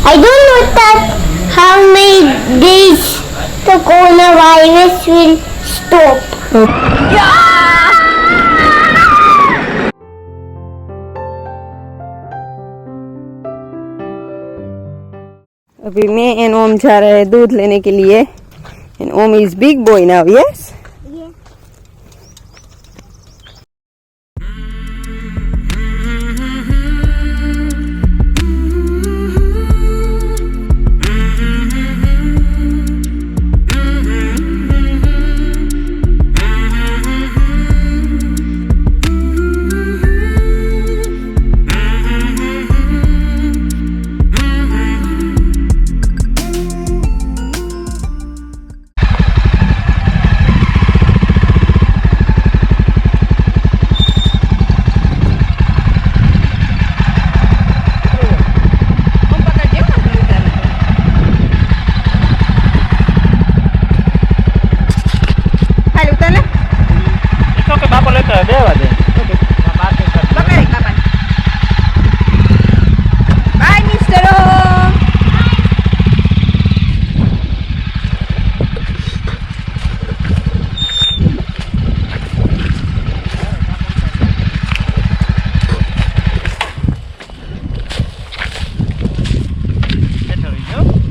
I don't know that how many days the coronavirus will stop. अभी मैं and ओम जा रहे हैं दूध लेने के लिए and Om is big boy now yes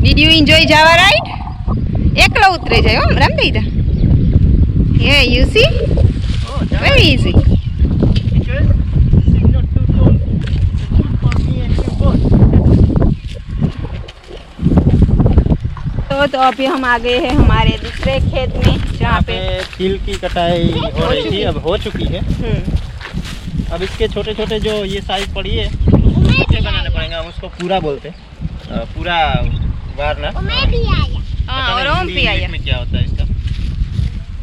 Did you enjoy Java ride? એકલો ઉતરે જાય હો રામદેઈદા. Yeah, you see? Very easy. तो अभी हम आ गए हैं हमारे दूसरे खेत में जहाँ पे तिल की कटाई हो रही थी, अब हो चुकी है। अब इसके छोटे छोटे जो ये साइज पड़ी है बनाने पड़ेंगे, हम उसको पूरा बोलते हैं, पूरा वारना। और ओम भी आया में क्या होता है इसका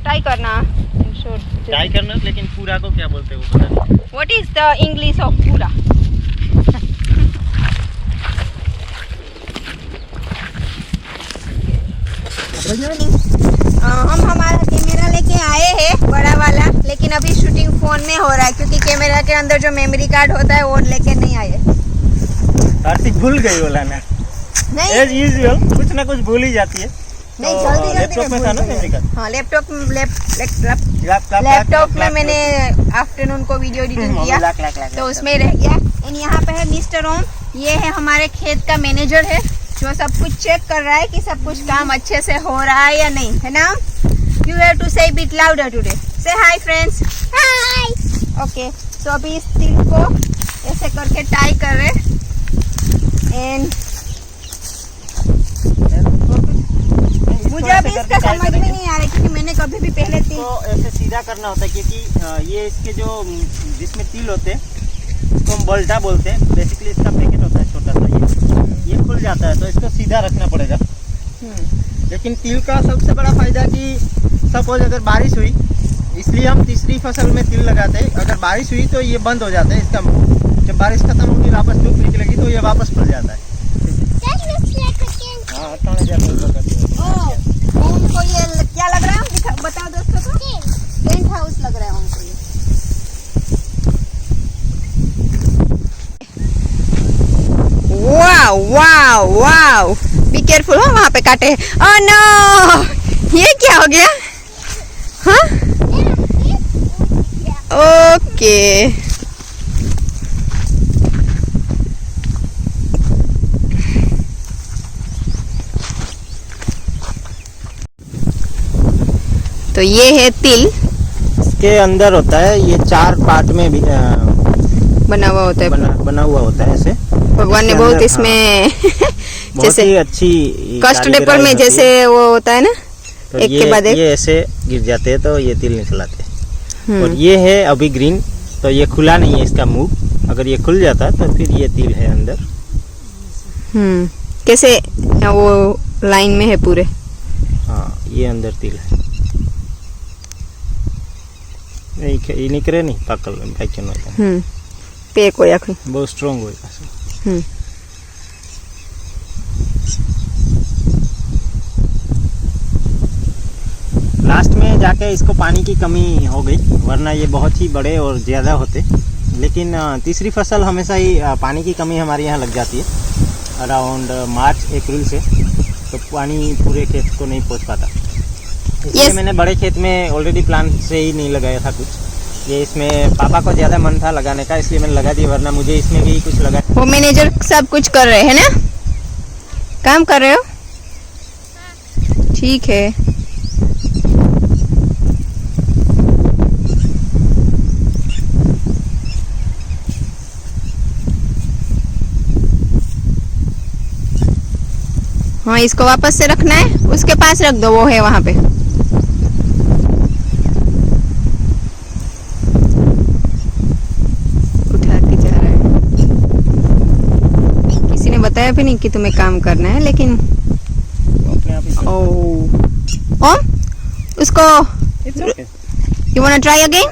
टाई करना, टाई करना, लेकिन पूरा को क्या बोलते हैं वो पता नहीं। What is the English of पूरा? हम हमारा कैमरा लेके आए हैं बड़ा वाला, लेकिन अभी शूटिंग फोन में हो रहा है क्योंकि कैमरा के अंदर जो मेमोरी कार्ड होता है वो लेके नहीं आए। आरती भूल गई बोला ना, नहीं एज यूजुअल कुछ ना कुछ भूल ही जाती है। नहीं तो जल्दी लैपटॉप में था ना मेमोरी कार्ड। हाँ लैपटॉप में मैंने आफ्टरनून को वीडियो एडिटिंग किया तो उसमें रह गया। एंड यहाँ पे है मिस्टर ओम, ये है हमारे खेत का मैनेजर है जो सब कुछ चेक कर रहा है कि सब कुछ काम अच्छे से हो रहा है या नहीं, है ना? यू हैव टू से बिट लाउडर टुडे। से हाय फ्रेंड्स। हाय। ओके, तो अभी इस तिल को ऐसे करके टाई कर रहे एंड मुझे अभी इसका समझ में नहीं आ रहा क्योंकि मैंने कभी भी पहले तिल तो ऐसे सीधा करना होता है क्योंकि ये इसके जो जिसमें तिल होते हैं तो हम बल्टा बोलते हैं। बेसिकली इसका पैकेट होता है छोटा सा, ये खुल जाता है तो इसको सीधा रखना पड़ेगा। लेकिन तिल का सबसे बड़ा फायदा कि सपोज अगर बारिश हुई, इसलिए हम तीसरी फसल में तिल लगाते हैं। अगर बारिश हुई तो ये बंद हो जाता है इसका मुंह, जब बारिश खत्म होगी वापस धूप निकलेगी तो ये वापस खुल जाता है। हाँ, उनको ये क्या लग रहा है बताओ दोस्तों को? टेंट हाउस लग रहा है उनको ये। Wow wow wow, be careful हो, वहाँ पे काटे। ओह नो, ये क्या हो गया? हाँ ओके तो ये है तिल, इसके अंदर होता है ये 4 पार्ट में भी बना हुआ होता है, बना हुआ होता है ऐसे। भगवान ने बहुत इसमें जैसे ही अच्छी कस्ट पेपर में जैसे वो होता है ना, तो एक के बाद एक ये ऐसे गिर जाते हैं तो ये तिल निकल आते हैं। और ये है अभी ग्रीन, तो ये खुला नहीं है इसका मुंह, अगर ये खुल जाता है तो फिर ये तिल है अंदर। कैसे वो लाइन में है पूरे? हाँ, ये अंदर तिल है। ini keren nih pakal bagian itu. Pe ko yakni. बहुत स्ट्रांग होगा। लास्ट में जाके इसको पानी की कमी हो गई, वरना ये बहुत ही बड़े और ज़्यादा होते। लेकिन तीसरी फसल हमेशा ही पानी की कमी हमारे यहाँ लग जाती है। अराउंड मार्च अप्रैल से, तो पानी पूरे खेत को नहीं पहुंच पाता। इसलिए मैंने बड़े खेत में ऑलरेडी प्लांट से ही नहीं लगाया था कुछ। ये इसमें पापा को ज़्यादा मन था लगाने का, इसलिए मैंने लगा दिया, वरना मुझे इसमें भी कुछ लगा। वो मैनेजर सब कुछ कर रहे हैं ना, काम कर रहे हो? ठीक है। हाँ, इसको वापस से रखना है, उसके पास रख दो, वो है वहां पे। उठा के जा रहा है। किसी ने बताया भी नहीं कि तुम्हें काम करना है, लेकिन ओम उसको you want to try again?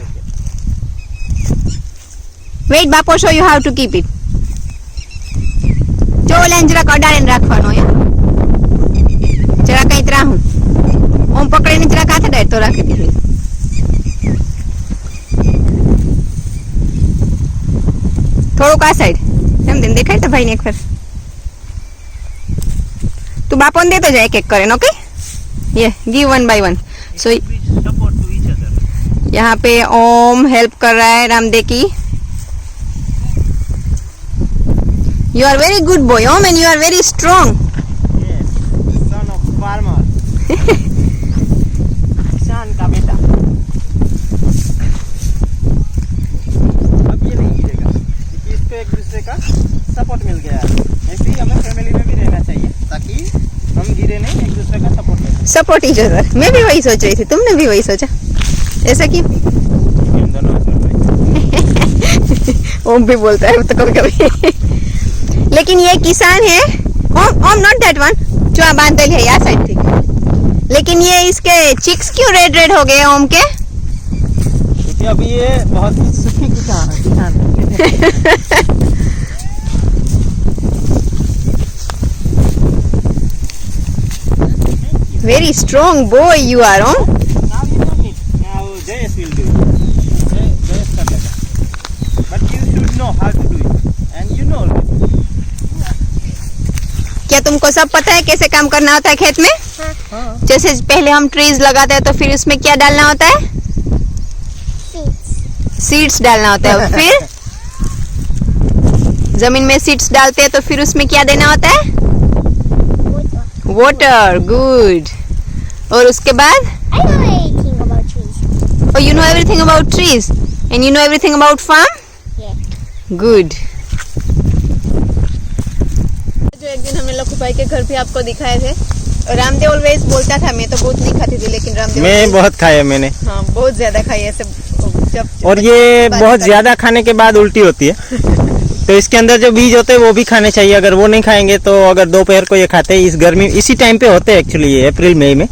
Wait, बापो show you how to keep it. जो लेंजरा कडाने રાખવાનો યા જરા કઈ ત્રા હું ઓમ પકડીને જરા કાથે ડાય તો રાખી દીધી। થોડુંક આ સાઈડ એમ તેમ દેખાય તો ભાઈને એકવાર તું બાપોને દેતો જાય એક એક કરીને, ઓકે? ये गिव वन बाय वन। सो यहाँ पे ओम हेल्प कर रहा है रामदे की। You are very good boy, Om, and you are very strong. Yes, son of farmer. किसान का बेटा। अब ये नहीं गिरेगा क्योंकि इसको एक दूसरे का सपोर्ट मिल गया है। ऐसे ही हमें फैमिली में भी रहना चाहिए ताकि हम गिरे नहीं, एक दूसरे का सपोर्ट मिले। Support each other. मैं भी वही सोच रही थी, तुमने भी वही सोचा, ऐसा क्यों? ओम भी बोलता है तो कभी कभी। लेकिन ये किसान है ओम, नॉट दैट वन जो आप बांधल है यार साइड ठीक। लेकिन ये इसके चिक्स क्यों रेड रेड हो गए ओम के? क्योंकि अभी ये बहुत ही सुखी किसान है। Very strong boy you are, Om. Now you don't need. Now Jayesh will do it. Jayesh कर लेगा. But you should know how to do it, and you know. क्या तुमको सब पता है कैसे काम करना होता है खेत में? हाँ। जैसे पहले हम ट्रीज लगाते हैं तो फिर उसमें क्या डालना होता है? सीड्स डालना होता है। फिर जमीन में सीड्स डालते हैं तो फिर उसमें क्या देना होता है? वाटर। गुड। और उसके बाद? I know everything about trees. Oh, you know everything about trees, and you know everything about farm? Yeah. Good. जो एक दिन हमने लखू भाई के घर भी आपको दिखाए थे, रामदेव ऑलवेज बोलता था मैं तो बहुत नहीं खाती थी, लेकिन रामदेव मैं बहुत खाया मैंने। हाँ, बहुत ज्यादा खाई ऐसे जब और ये बहुत ज्यादा खाने के बाद उल्टी होती है। तो इसके अंदर जो बीज होते हैं वो भी खाने चाहिए। अगर वो नहीं खाएंगे तो अगर दोपहर को ये खाते हैं, इस गर्मी इसी टाइम पे होते हैं एक्चुअली, ये अप्रैल मई में,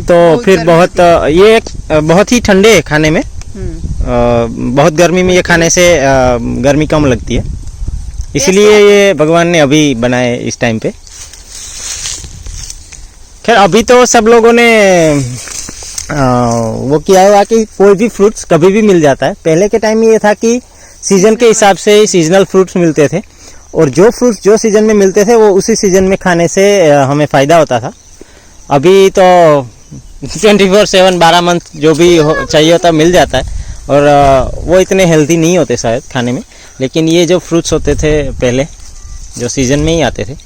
तो फिर बहुत ये बहुत ही ठंडे है खाने में। बहुत गर्मी में ये खाने से गर्मी कम लगती है, इसलिए ये भगवान ने अभी बनाए इस टाइम पे। खैर अभी तो सब लोगों ने वो किया हुआ कि कोई भी फ्रूट्स कभी भी मिल जाता है। पहले के टाइम में ये था कि सीजन के हिसाब से सीजनल फ्रूट्स मिलते थे, और जो फ्रूट्स जो सीजन में मिलते थे वो उसी सीजन में खाने से हमें फ़ायदा होता था। अभी तो 24/7 12 मंथ जो भी चाहिए होता मिल जाता है, और वो इतने हेल्दी नहीं होते शायद खाने में। लेकिन ये जो फ्रूट्स होते थे पहले जो सीजन में ही आते थे,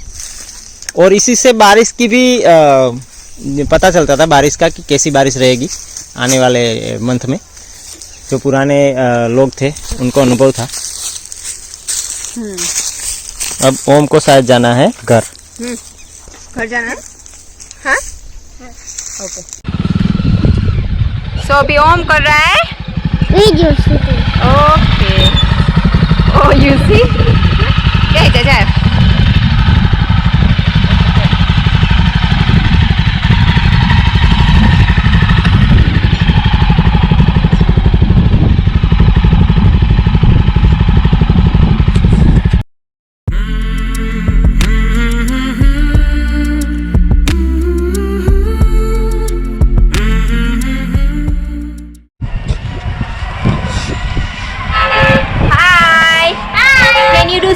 और इसी से बारिश की भी पता चलता था बारिश का कि कैसी बारिश रहेगी आने वाले मंथ में। जो पुराने लोग थे उनको अनुभव था। अब ओम को शायद जाना है घर। घर जाना है? हाँ? ओके। सो अभी ओम कर रहा है Video shooting. Okay. Oh you see क्या है जा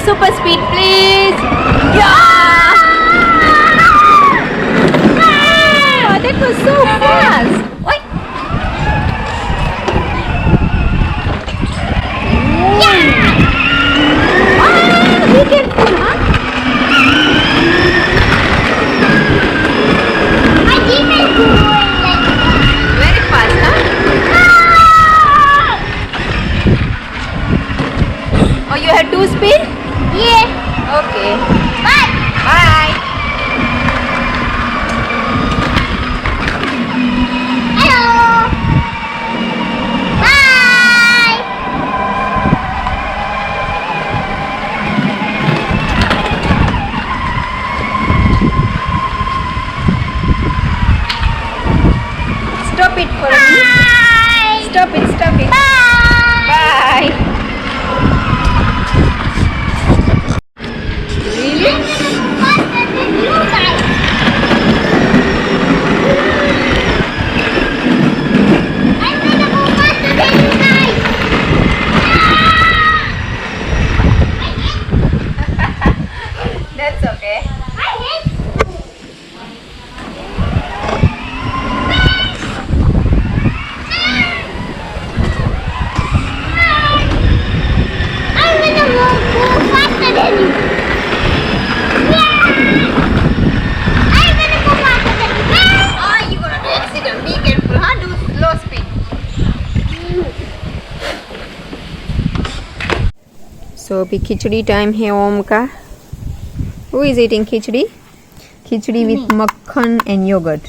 super speed please. तो अभी खिचड़ी टाइम है ओम का. Who is eating khichdi? Khichdi with मक्खन and yogurt.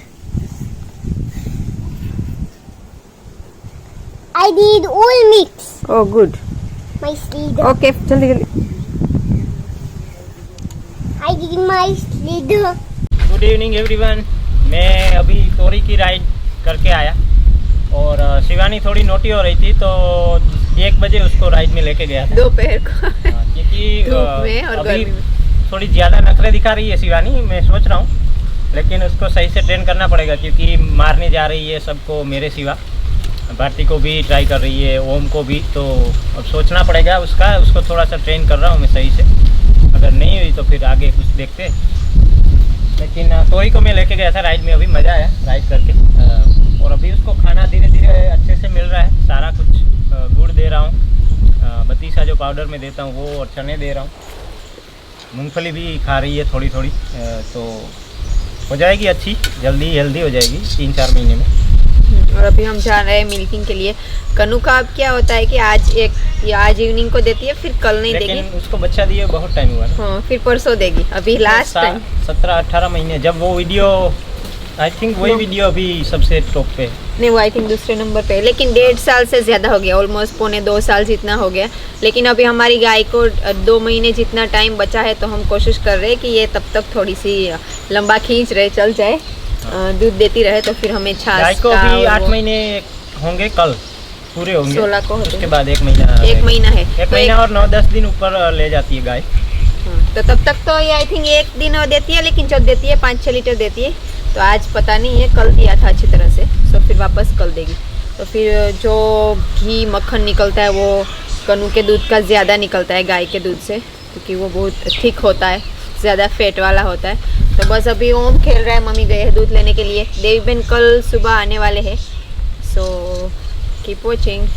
I did all mix. Oh good. My slither. Okay, जल्दी जल्दी. I did my slither. Good evening everyone. मैं अभी तोरी की राइड करके आया और शिवानी थोड़ी नोटी हो रही थी तो 1 बजे उसको राइड में लेके गया था दोपहर को क्योंकि धूप में और अभी गर्मी में. थोड़ी ज़्यादा नखरे दिखा रही है शिवानी. मैं सोच रहा हूँ लेकिन उसको सही से ट्रेन करना पड़ेगा क्योंकि मारने जा रही है सबको मेरे सिवा. भारती को भी ट्राई कर रही है, ओम को भी. तो अब सोचना पड़ेगा उसको थोड़ा सा ट्रेन कर रहा हूँ मैं सही से. अगर नहीं हुई तो फिर आगे कुछ देखते. लेकिन तोरी को मैं लेके गया था राइड में. अभी मज़ा आया राइड करके और अभी उसको खाना धीरे धीरे अच्छे से मिल रहा है. सारा कुछ गुड़ दे रहा हूँ, बतीसा जो पाउडर में देता हूँ वो, और चने दे रहा हूँ. मूंगफली भी खा रही है थोड़ी थोड़ी. तो हो जाएगी अच्छी, जल्दी हेल्दी हो जाएगी 3-4 महीने में. और अभी हम जा रहे हैं मिल्किंग के लिए. कनू का अब क्या होता है कि आज इवनिंग को देती है, फिर कल नहीं देगी. लेकिन उसको बच्चा दिए बहुत टाइम हुआ ना. हाँ, फिर परसों देगी. अभी लास्ट टाइम 17-18 महीने जब वो वीडियो, आई थिंक वही वीडियो अभी सबसे टॉप पे. नहीं, वो आई थिंक दूसरे नंबर पे. लेकिन 1.5 साल से ज़्यादा हो गया, ऑलमोस्ट 1.25-2 साल जितना हो गया. लेकिन अभी हमारी गाय को 2 महीने जितना टाइम बचा है तो हम कोशिश कर रहे हैं कि ये तब तक थोड़ी सी लंबा खींच रहे, चल जाए, दूध देती रहे. तो फिर हमें छाछ गाय को भी 8 महीने होंगे, कल पूरे होंगे 16 को. उसके बाद 1 महीना है. 1 महीना और 9-10 दिन ऊपर ले जाती है गाय. तो तब तक तो ये आई थिंक 1 दिन देती है, लेकिन जब देती है 5-6 लीटर देती है. तो आज पता नहीं है, कल दिया था अच्छी तरह से, तो फिर वापस कल देगी. तो फिर जो घी मक्खन निकलता है वो कनू के दूध का ज़्यादा निकलता है गाय के दूध से, क्योंकि वो बहुत थिक होता है, ज़्यादा फैट वाला होता है. तो बस अभी ओम खेल रहा है, मम्मी गए हैं दूध लेने के लिए. देवी बहन कल सुबह आने वाले हैं. So keep watching.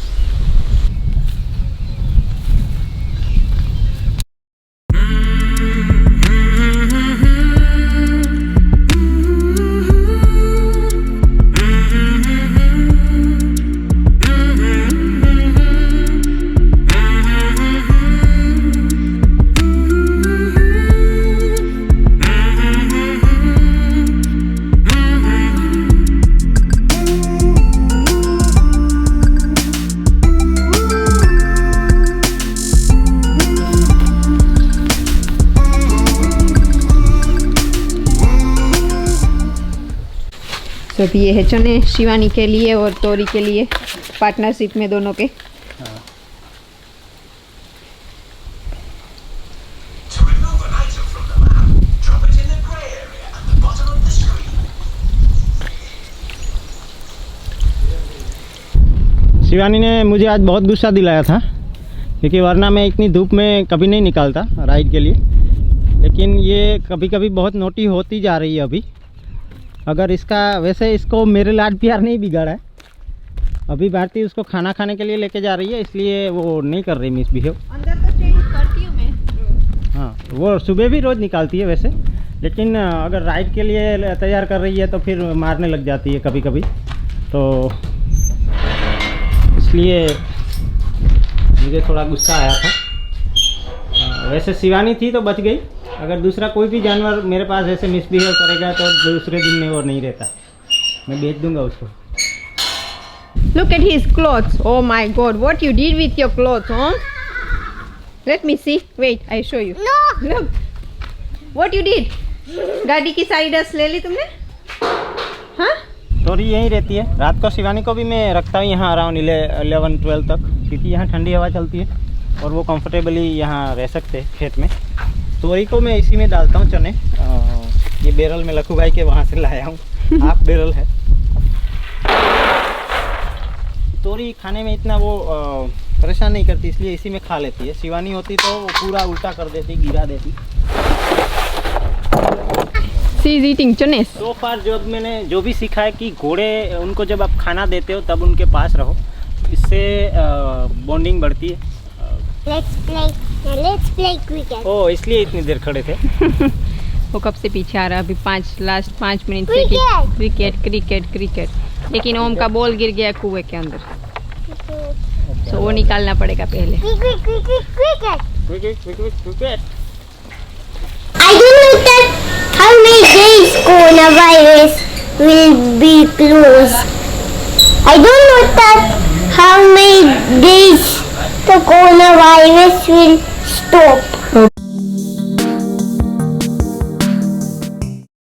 तो अभी ये है चने शिवानी के लिए और तोरी के लिए, पार्टनरशिप में दोनों के. शिवानी ने मुझे आज बहुत गुस्सा दिलाया था क्योंकि वरना मैं इतनी धूप में कभी नहीं निकालता राइड के लिए. लेकिन ये कभी कभी बहुत नोटी होती जा रही है अभी. अगर वैसे इसको मेरे लाड प्यार नहीं बिगाड़ा है. अभी भारती उसको खाना खाने के लिए लेके जा रही है, इसलिए वो नहीं कर रही मिसबिहेव. अंदर तो चेंज करती हूँ मैं. हाँ, वो सुबह भी रोज़ निकालती है वैसे. लेकिन अगर राइड के लिए तैयार कर रही है तो फिर मारने लग जाती है कभी कभी. तो इसलिए मुझे थोड़ा गुस्सा आया था. वैसे शिवानी थी तो बच गई. अगर दूसरा कोई भी जानवर मेरे पास ऐसे मिसबिहेव करेगा तो दूसरे दिन में और नहीं रहता, मैं बेच दूंगा उसको. Look at his clothes. Oh my God, what you did with your clothes, huh? Let me see. Wait, I show you. No. Look, what you did? गाड़ी की सारी डस्ट ले ली तुमने? हाँ? थोड़ी यहीं रहती है. रात को शिवानी को भी मैं रखता हूँ यहाँ अराउंड 11-12 तक, क्योंकि यहाँ ठंडी हवा चलती है और वो कंफर्टेबली यहाँ रह सकते हैं खेत में. तोरी को मैं इसी में डालता हूँ चने. ये बैरल में लखू भाई के वहाँ से लाया हूँ, हाफ बैरल है. तोरी खाने में इतना वो परेशान नहीं करती, इसलिए इसी में खा लेती है. शिवानी होती तो वो पूरा उल्टा कर देती, गिरा देती. She is eating चने. So far मैंने जो भी सीखा है कि घोड़े उनको जब आप खाना देते हो तब उनके पास रहो, इससे बॉन्डिंग बढ़ती है. Let's play cricket. ओ, इसलिए इतनी देर खड़े थे. वो कब से पीछे आ रहा है. अभी लास्ट 5 मिनट से क्रिकेट. लेकिन ओम का बॉल गिर गया कुएं के अंदर, तो वो निकालना पड़ेगा पहले. Cricket. I don't know that how many days coronavirus will be closed. I don't know that how many days the coronavirus will stop.